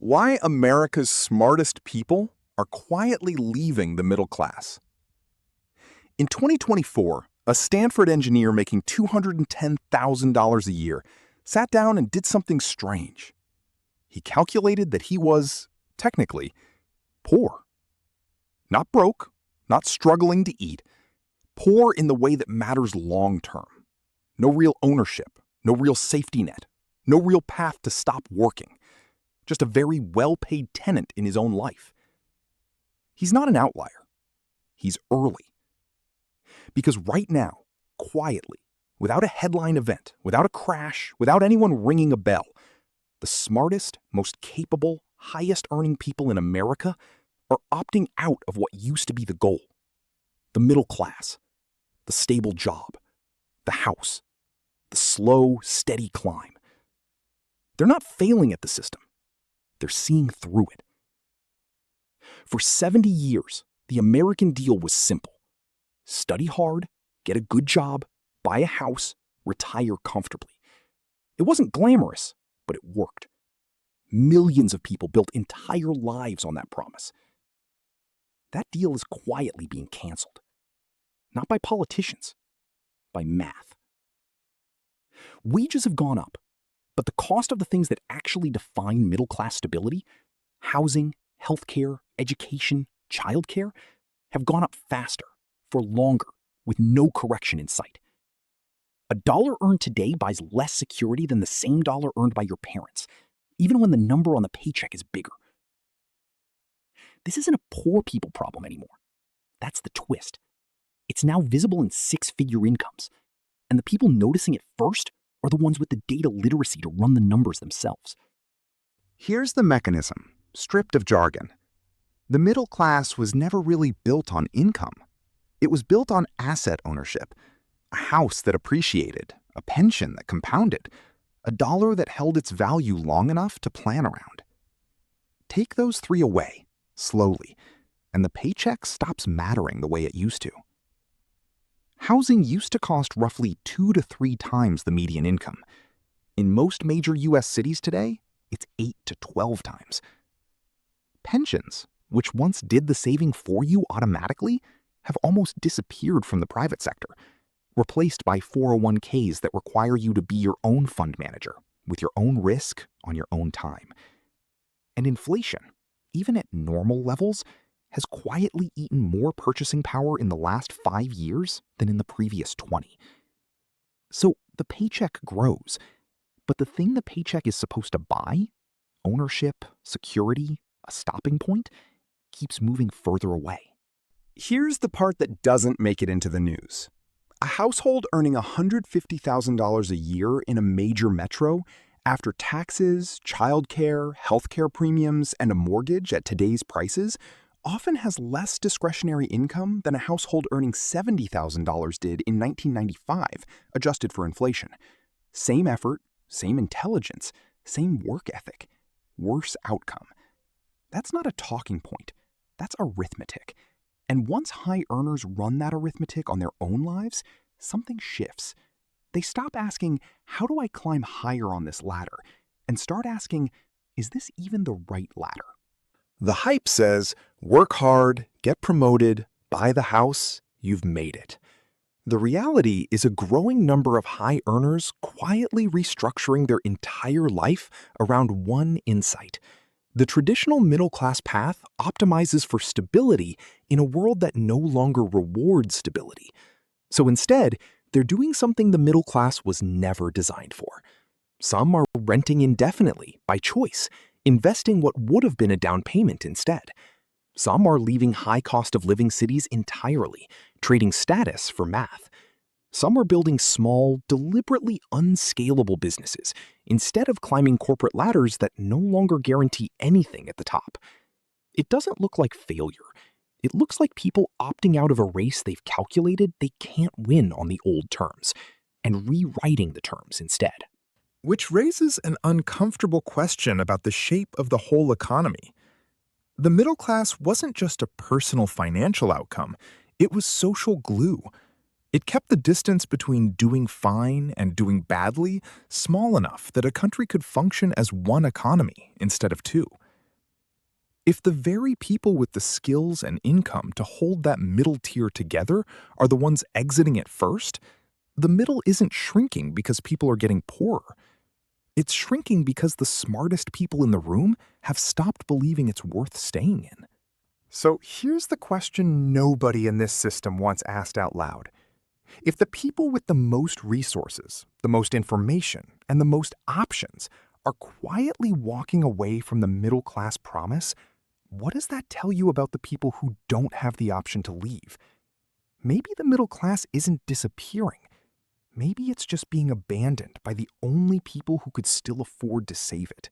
Why America's smartest people are quietly leaving the middle class. In 2024, a Stanford engineer making $210,000 a year sat down and did something strange. He calculated that he was, technically, poor. Not broke, not struggling to eat. Poor in the way that matters long term. No real ownership, no real safety net, no real path to stop working. Just a very well-paid tenant in his own life. He's not an outlier. He's early. Because right now, quietly, without a headline event, without a crash, without anyone ringing a bell, the smartest, most capable, highest-earning people in America are opting out of what used to be the goal. The middle class, the stable job, the house, the slow, steady climb. They're not failing at the system. They're seeing through it. For 70 years, the American deal was simple. Study hard, get a good job, buy a house, retire comfortably. It wasn't glamorous, but it worked. Millions of people built entire lives on that promise. That deal is quietly being canceled. Not by politicians, by math. Wages have gone up, but the cost of the things that actually define middle-class stability, housing, healthcare, education, childcare, have gone up faster, for longer, with no correction in sight. A dollar earned today buys less security than the same dollar earned by your parents, even when the number on the paycheck is bigger. This isn't a poor people problem anymore. That's the twist. It's now visible in six-figure incomes, and the people noticing it first are the ones with the data literacy to run the numbers themselves. Here's the mechanism, stripped of jargon. The middle class was never really built on income. It was built on asset ownership, a house that appreciated, a pension that compounded, a dollar that held its value long enough to plan around. Take those three away, slowly, and the paycheck stops mattering the way it used to. Housing used to cost roughly 2 to 3 times the median income. In most major U.S. cities today, it's 8 to 12 times. Pensions, which once did the saving for you automatically, have almost disappeared from the private sector, replaced by 401ks that require you to be your own fund manager, with your own risk on your own time. And inflation, even at normal levels, has quietly eaten more purchasing power in the last 5 years than in the previous 20. So the paycheck grows, but the thing the paycheck is supposed to buy, ownership, security, a stopping point, keeps moving further away. Here's the part that doesn't make it into the news. A household earning $150,000 a year in a major metro, after taxes, childcare, healthcare premiums, and a mortgage at today's prices, often has less discretionary income than a household earning $70,000 did in 1995, adjusted for inflation. Same effort, same intelligence, same work ethic, worse outcome. That's not a talking point. That's arithmetic. And once high earners run that arithmetic on their own lives, something shifts. They stop asking, how do I climb higher on this ladder? And start asking, is this even the right ladder? The hype says, work hard, get promoted, buy the house, you've made it. The reality is a growing number of high earners quietly restructuring their entire life around one insight. The traditional middle-class path optimizes for stability in a world that no longer rewards stability. So instead, they're doing something the middle class was never designed for. Some are renting indefinitely by choice, investing what would have been a down payment instead. Some are leaving high cost of living cities entirely, trading status for math. Some are building small, deliberately unscalable businesses instead of climbing corporate ladders that no longer guarantee anything at the top. It doesn't look like failure. It looks like people opting out of a race they've calculated they can't win on the old terms, and rewriting the terms instead. Which raises an uncomfortable question about the shape of the whole economy. The middle class wasn't just a personal financial outcome, it was social glue. It kept the distance between doing fine and doing badly small enough that a country could function as one economy instead of two. If the very people with the skills and income to hold that middle tier together are the ones exiting it first, the middle isn't shrinking because people are getting poorer. It's shrinking because the smartest people in the room have stopped believing it's worth staying in. So here's the question nobody in this system once asked out loud. If the people with the most resources, the most information, and the most options are quietly walking away from the middle class promise, what does that tell you about the people who don't have the option to leave? Maybe the middle class isn't disappearing. Maybe it's just being abandoned by the only people who could still afford to save it.